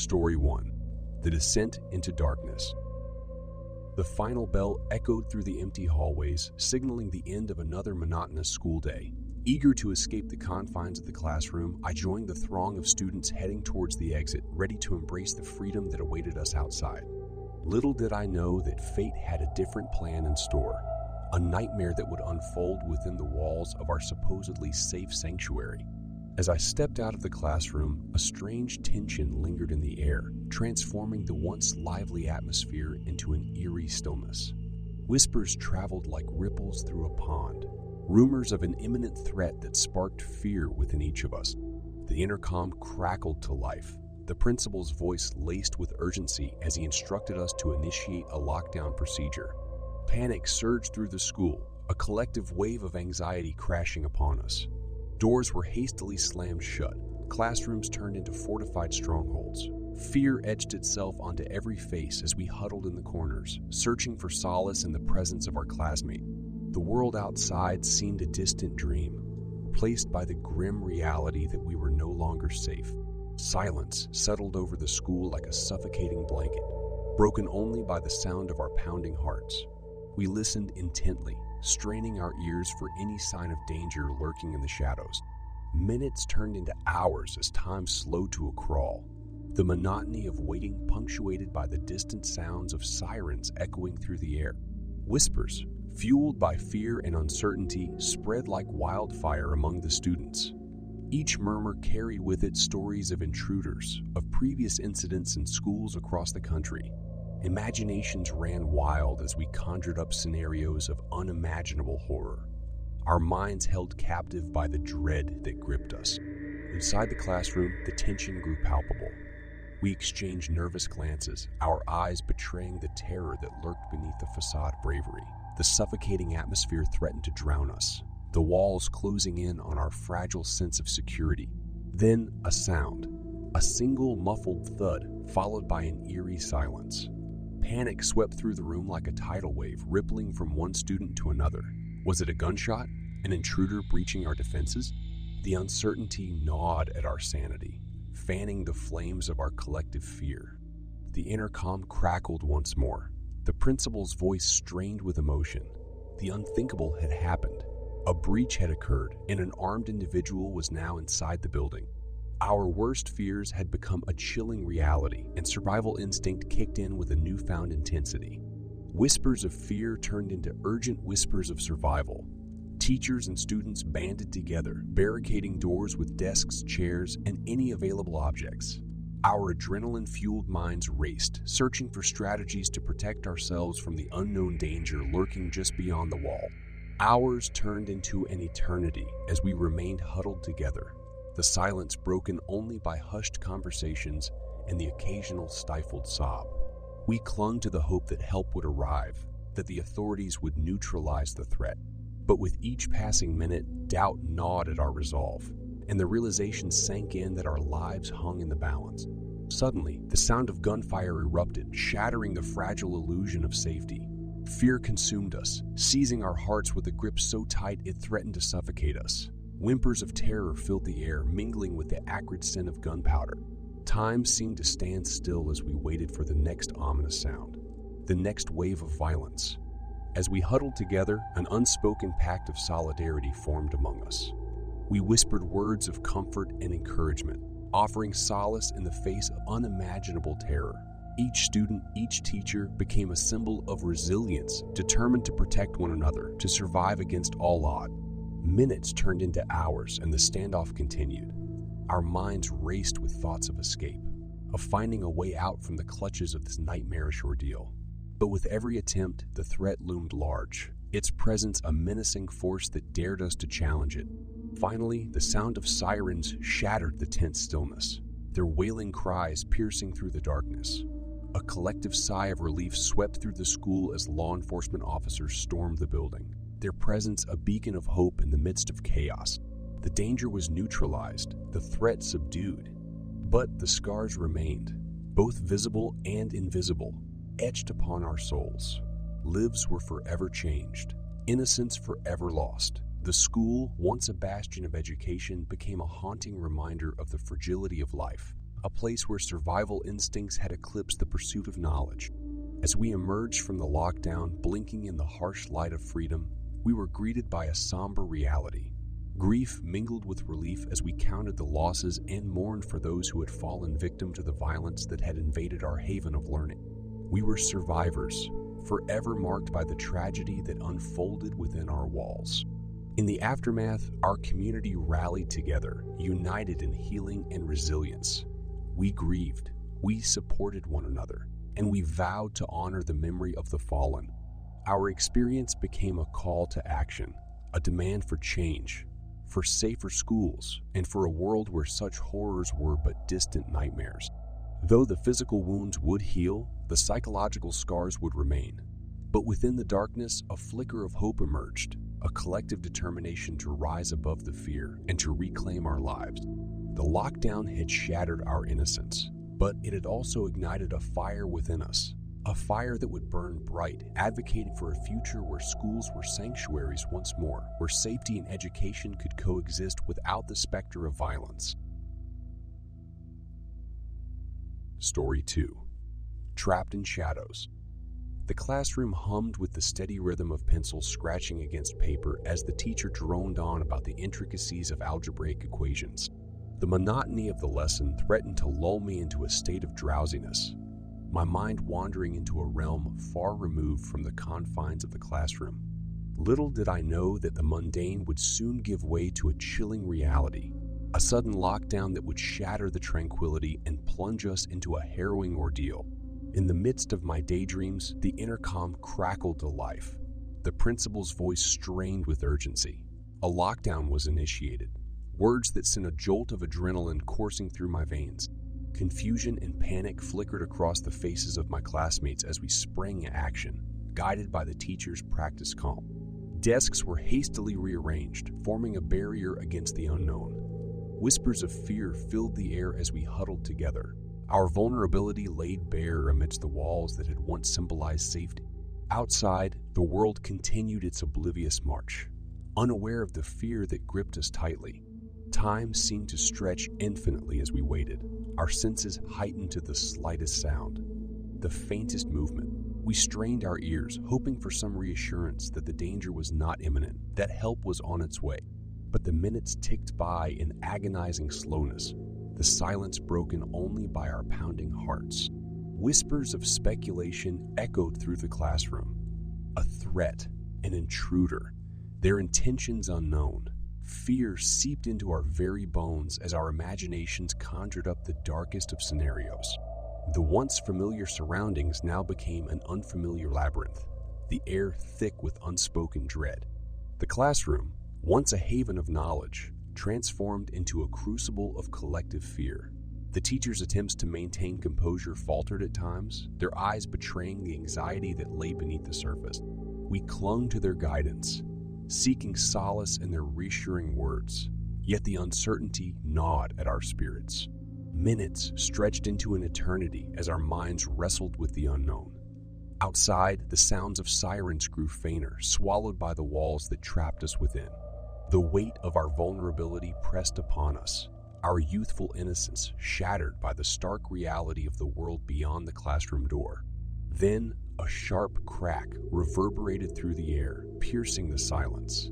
Story 1: The Descent into Darkness. The final bell echoed through the empty hallways, signaling the end of another monotonous school day. Eager to escape the confines of the classroom, I joined the throng of students heading towards the exit, ready to embrace the freedom that awaited us outside. Little did I know that fate had a different plan in store, a nightmare that would unfold within the walls of our supposedly safe sanctuary. As I stepped out of the classroom, a strange tension lingered in the air, transforming the once lively atmosphere into an eerie stillness. Whispers traveled like ripples through a pond, rumors of an imminent threat that sparked fear within each of us. The intercom crackled to life, the principal's voice laced with urgency as he instructed us to initiate a lockdown procedure. Panic surged through the school, a collective wave of anxiety crashing upon us. Doors were hastily slammed shut, classrooms turned into fortified strongholds. Fear etched itself onto every face as we huddled in the corners, searching for solace in the presence of our classmate. The world outside seemed a distant dream, replaced by the grim reality that we were no longer safe. Silence settled over the school like a suffocating blanket, broken only by the sound of our pounding hearts. We listened intently, straining our ears for any sign of danger lurking in the shadows. Minutes turned into hours as time slowed to a crawl, the monotony of waiting punctuated by the distant sounds of sirens echoing through the air. Whispers, fueled by fear and uncertainty, spread like wildfire among the students. Each murmur carried with it stories of intruders, of previous incidents in schools across the country. Imaginations ran wild as we conjured up scenarios of unimaginable horror, our minds held captive by the dread that gripped us. Inside the classroom, the tension grew palpable. We exchanged nervous glances, our eyes betraying the terror that lurked beneath the facade of bravery. The suffocating atmosphere threatened to drown us, the walls closing in on our fragile sense of security. Then a sound, a single muffled thud, followed by an eerie silence. Panic swept through the room like a tidal wave, rippling from one student to another. Was it a gunshot? An intruder breaching our defenses? The uncertainty gnawed at our sanity, fanning the flames of our collective fear. The intercom crackled once more. The principal's voice strained with emotion. The unthinkable had happened. A breach had occurred, and an armed individual was now inside the building. Our worst fears had become a chilling reality, and survival instinct kicked in with a newfound intensity. Whispers of fear turned into urgent whispers of survival. Teachers and students banded together, barricading doors with desks, chairs, and any available objects. Our adrenaline-fueled minds raced, searching for strategies to protect ourselves from the unknown danger lurking just beyond the wall. Hours turned into an eternity as we remained huddled together, the silence broken only by hushed conversations and the occasional stifled sob. We clung to the hope that help would arrive, that the authorities would neutralize the threat. But with each passing minute, doubt gnawed at our resolve, and the realization sank in that our lives hung in the balance. Suddenly, the sound of gunfire erupted, shattering the fragile illusion of safety. Fear consumed us, seizing our hearts with a grip so tight it threatened to suffocate us. Whimpers of terror filled the air, mingling with the acrid scent of gunpowder. Time seemed to stand still as we waited for the next ominous sound, the next wave of violence. As we huddled together, an unspoken pact of solidarity formed among us. We whispered words of comfort and encouragement, offering solace in the face of unimaginable terror. Each student, each teacher became a symbol of resilience, determined to protect one another, to survive against all odds. Minutes turned into hours, and the standoff continued. Our minds raced with thoughts of escape, of finding a way out from the clutches of this nightmarish ordeal. But with every attempt, the threat loomed large, its presence a menacing force that dared us to challenge it. Finally, the sound of sirens shattered the tense stillness, their wailing cries piercing through the darkness. A collective sigh of relief swept through the school as law enforcement officers stormed the building, their presence a beacon of hope in the midst of chaos. The danger was neutralized, the threat subdued. But the scars remained, both visible and invisible, etched upon our souls. Lives were forever changed, innocence forever lost. The school, once a bastion of education, became a haunting reminder of the fragility of life, a place where survival instincts had eclipsed the pursuit of knowledge. As we emerged from the lockdown, blinking in the harsh light of freedom, we were greeted by a somber reality. Grief mingled with relief as we counted the losses and mourned for those who had fallen victim to the violence that had invaded our haven of learning. We were survivors, forever marked by the tragedy that unfolded within our walls. In the aftermath, our community rallied together, united in healing and resilience. We grieved, we supported one another, and we vowed to honor the memory of the fallen. Our experience became a call to action, a demand for change, for safer schools, and for a world where such horrors were but distant nightmares. Though the physical wounds would heal, the psychological scars would remain. But within the darkness, a flicker of hope emerged, a collective determination to rise above the fear and to reclaim our lives. The lockdown had shattered our innocence, but it had also ignited a fire within us, a fire that would burn bright, advocating for a future where schools were sanctuaries once more, where safety and education could coexist without the specter of violence. Story 2. Trapped in Shadows. The classroom hummed with the steady rhythm of pencils scratching against paper as the teacher droned on about the intricacies of algebraic equations. The monotony of the lesson threatened to lull me into a state of drowsiness, my mind wandering into a realm far removed from the confines of the classroom. Little did I know that the mundane would soon give way to a chilling reality, a sudden lockdown that would shatter the tranquility and plunge us into a harrowing ordeal. In the midst of my daydreams, the intercom crackled to life. The principal's voice strained with urgency. A lockdown was initiated, words that sent a jolt of adrenaline coursing through my veins. Confusion and panic flickered across the faces of my classmates as we sprang into action, guided by the teacher's practiced calm. Desks were hastily rearranged, forming a barrier against the unknown. Whispers of fear filled the air as we huddled together, our vulnerability laid bare amidst the walls that had once symbolized safety. Outside, the world continued its oblivious march, unaware of the fear that gripped us tightly. Time seemed to stretch infinitely as we waited, our senses heightened to the slightest sound, the faintest movement. We strained our ears, hoping for some reassurance that the danger was not imminent, that help was on its way. But the minutes ticked by in agonizing slowness, the silence broken only by our pounding hearts. Whispers of speculation echoed through the classroom. A threat, an intruder, their intentions unknown. Fear seeped into our very bones as our imaginations conjured up the darkest of scenarios. The once familiar surroundings now became an unfamiliar labyrinth, the air thick with unspoken dread. The classroom, once a haven of knowledge, transformed into a crucible of collective fear. The teacher's attempts to maintain composure faltered at times, their eyes betraying the anxiety that lay beneath the surface. We clung to their guidance, seeking solace in their reassuring words, yet the uncertainty gnawed at our spirits. Minutes stretched into an eternity as our minds wrestled with the unknown. Outside, the sounds of sirens grew fainter, swallowed by the walls that trapped us within. The weight of our vulnerability pressed upon us, our youthful innocence shattered by the stark reality of the world beyond the classroom door. Then, a sharp crack reverberated through the air, piercing the silence.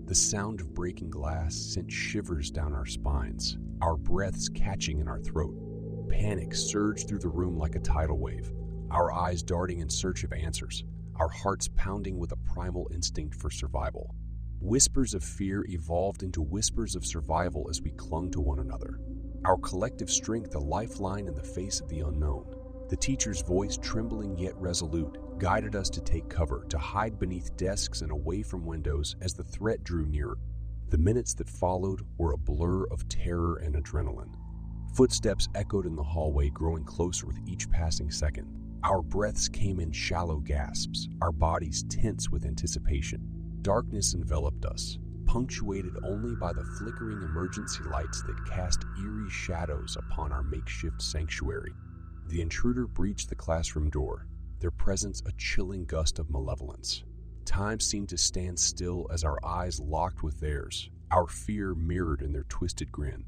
The sound of breaking glass sent shivers down our spines, our breaths catching in our throat. Panic surged through the room like a tidal wave, our eyes darting in search of answers, our hearts pounding with a primal instinct for survival. Whispers of fear evolved into whispers of survival as we clung to one another, our collective strength a lifeline in the face of the unknown. The teacher's voice, trembling yet resolute, guided us to take cover, to hide beneath desks and away from windows as the threat drew nearer. The minutes that followed were a blur of terror and adrenaline. Footsteps echoed in the hallway, growing closer with each passing second. Our breaths came in shallow gasps, our bodies tense with anticipation. Darkness enveloped us, punctuated only by the flickering emergency lights that cast eerie shadows upon our makeshift sanctuary. The intruder breached the classroom door, their presence a chilling gust of malevolence. Time seemed to stand still as our eyes locked with theirs, our fear mirrored in their twisted grin.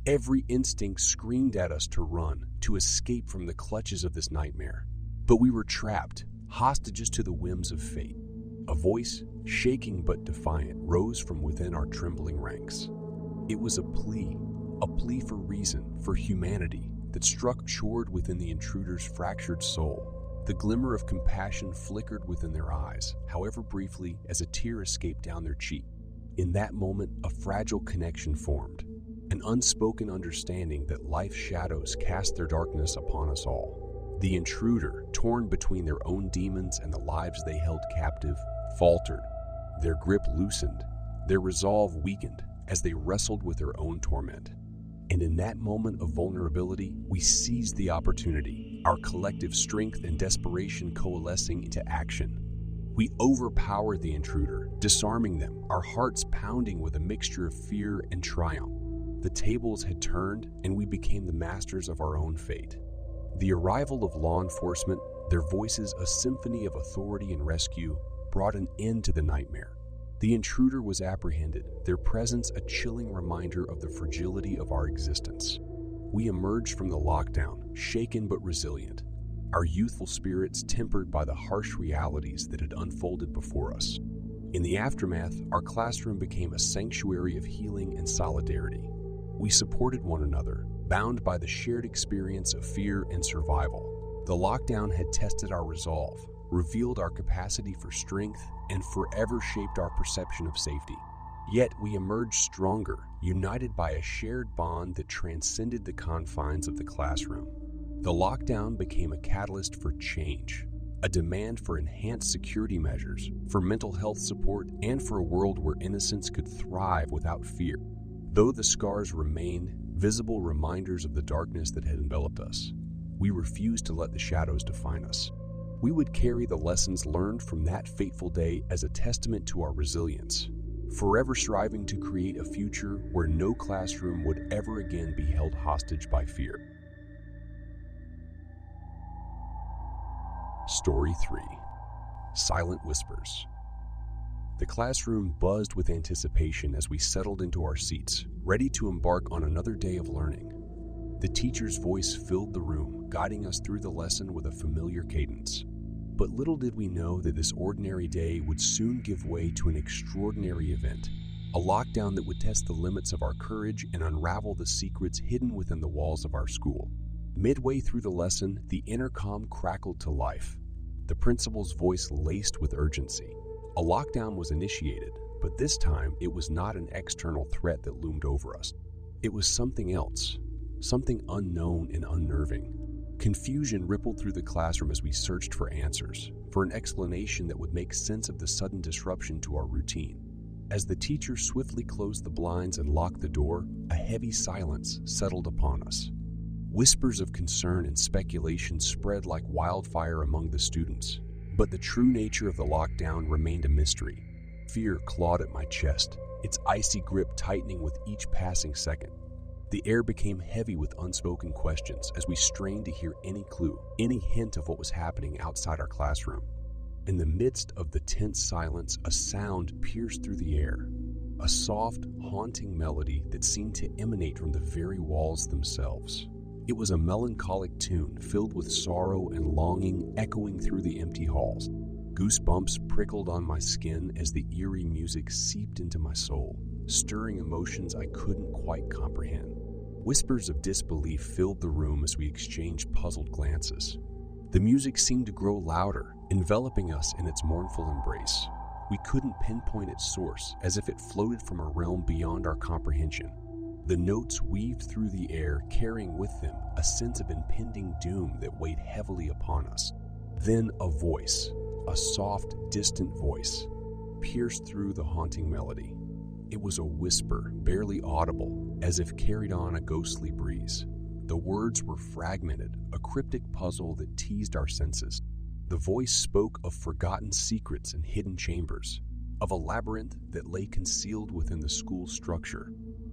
Every instinct screamed at us to run, to escape from the clutches of this nightmare. But we were trapped, hostages to the whims of fate. A voice, shaking but defiant, rose from within our trembling ranks. It was a plea for reason, for humanity, that struck chord within the intruder's fractured soul. The glimmer of compassion flickered within their eyes, however briefly, as a tear escaped down their cheek. In that moment, a fragile connection formed, an unspoken understanding that life's shadows cast their darkness upon us all. The intruder, torn between their own demons and the lives they held captive, faltered. Their grip loosened, their resolve weakened as they wrestled with their own torment. And in that moment of vulnerability, we seized the opportunity, our collective strength and desperation coalescing into action. We overpowered the intruder, disarming them, our hearts pounding with a mixture of fear and triumph. The tables had turned, and we became the masters of our own fate. The arrival of law enforcement, their voices a symphony of authority and rescue, brought an end to the nightmare. The intruder was apprehended, their presence a chilling reminder of the fragility of our existence. We emerged from the lockdown, shaken but resilient, our youthful spirits tempered by the harsh realities that had unfolded before us. In the aftermath, our classroom became a sanctuary of healing and solidarity. We supported one another, bound by the shared experience of fear and survival. The lockdown had tested our resolve, revealed our capacity for strength, and forever shaped our perception of safety. Yet we emerged stronger, united by a shared bond that transcended the confines of the classroom. The lockdown became a catalyst for change, a demand for enhanced security measures, for mental health support, and for a world where innocence could thrive without fear. Though the scars remained, visible reminders of the darkness that had enveloped us, we refused to let the shadows define us. We would carry the lessons learned from that fateful day as a testament to our resilience, forever striving to create a future where no classroom would ever again be held hostage by fear. Story 3. Silent Whispers. The classroom buzzed with anticipation as we settled into our seats, ready to embark on another day of learning. The teacher's voice filled the room, guiding us through the lesson with a familiar cadence. But little did we know that this ordinary day would soon give way to an extraordinary event, a lockdown that would test the limits of our courage and unravel the secrets hidden within the walls of our school. Midway through the lesson, the intercom crackled to life, the principal's voice laced with urgency. A lockdown was initiated, but this time it was not an external threat that loomed over us. It was something else, something unknown and unnerving. Confusion rippled through the classroom as we searched for answers, for an explanation that would make sense of the sudden disruption to our routine. As the teacher swiftly closed the blinds and locked the door, a heavy silence settled upon us. Whispers of concern and speculation spread like wildfire among the students, but the true nature of the lockdown remained a mystery. Fear clawed at my chest, its icy grip tightening with each passing second. The air became heavy with unspoken questions as we strained to hear any clue, any hint of what was happening outside our classroom. In the midst of the tense silence, a sound pierced through the air, a soft, haunting melody that seemed to emanate from the very walls themselves. It was a melancholic tune filled with sorrow and longing echoing through the empty halls. Goosebumps prickled on my skin as the eerie music seeped into my soul, stirring emotions I couldn't quite comprehend. Whispers of disbelief filled the room as we exchanged puzzled glances. The music seemed to grow louder, enveloping us in its mournful embrace. We couldn't pinpoint its source, as if it floated from a realm beyond our comprehension. The notes weaved through the air, carrying with them a sense of impending doom that weighed heavily upon us. Then a voice, a soft, distant voice, pierced through the haunting melody. It was a whisper, barely audible, as if carried on a ghostly breeze. The words were fragmented, a cryptic puzzle that teased our senses. The voice spoke of forgotten secrets and hidden chambers, of a labyrinth that lay concealed within the school structure.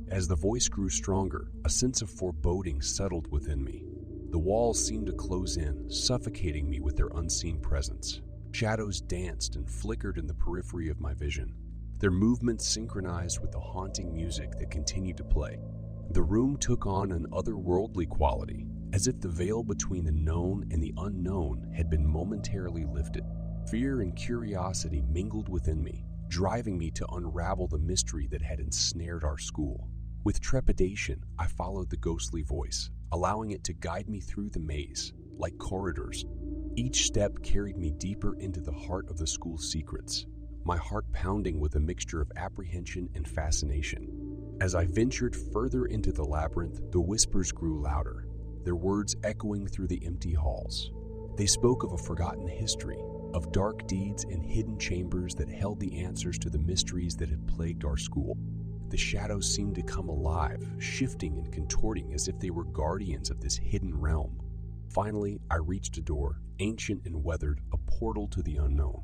As the voice grew stronger, a sense of foreboding settled within me. The walls seemed to close in, suffocating me with their unseen presence. Shadows danced and flickered in the periphery of my vision, their movements synchronized with the haunting music that continued to play. The room took on an otherworldly quality, as if the veil between the known and the unknown had been momentarily lifted. Fear and curiosity mingled within me, driving me to unravel the mystery that had ensnared our school. With trepidation, I followed the ghostly voice, allowing it to guide me through the maze, like corridors. Each step carried me deeper into the heart of the school's secrets, my heart pounding with a mixture of apprehension and fascination. As I ventured further into the labyrinth, the whispers grew louder, their words echoing through the empty halls. They spoke of a forgotten history, of dark deeds and hidden chambers that held the answers to the mysteries that had plagued our school. The shadows seemed to come alive, shifting and contorting as if they were guardians of this hidden realm. Finally, I reached a door, ancient and weathered, a portal to the unknown.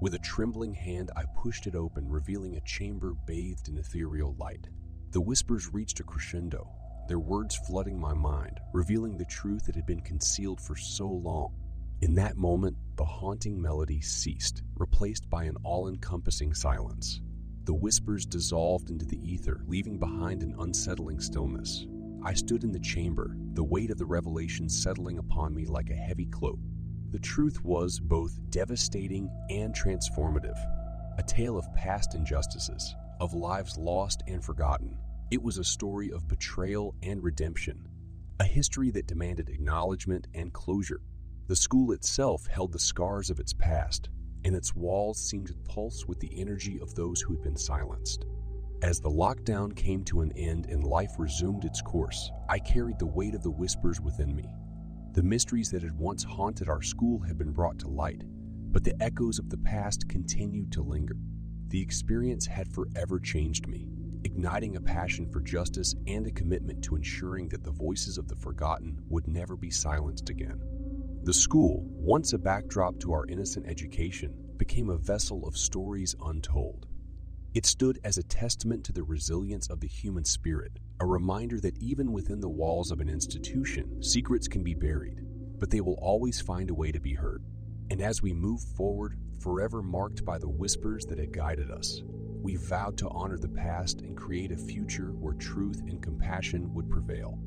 With a trembling hand, I pushed it open, revealing a chamber bathed in ethereal light. The whispers reached a crescendo, their words flooding my mind, revealing the truth that had been concealed for so long. In that moment, the haunting melody ceased, replaced by an all-encompassing silence. The whispers dissolved into the ether, leaving behind an unsettling stillness. I stood in the chamber, the weight of the revelation settling upon me like a heavy cloak. The truth was both devastating and transformative, a tale of past injustices, of lives lost and forgotten. It was a story of betrayal and redemption, a history that demanded acknowledgement and closure. The school itself held the scars of its past, and its walls seemed to pulse with the energy of those who had been silenced. As the lockdown came to an end and life resumed its course, I carried the weight of the whispers within me. The mysteries that had once haunted our school had been brought to light, but the echoes of the past continued to linger. The experience had forever changed me, igniting a passion for justice and a commitment to ensuring that the voices of the forgotten would never be silenced again. The school, once a backdrop to our innocent education, became a vessel of stories untold. It stood as a testament to the resilience of the human spirit, a reminder that even within the walls of an institution, secrets can be buried, but they will always find a way to be heard. And as we move forward, forever marked by the whispers that had guided us, we vowed to honor the past and create a future where truth and compassion would prevail.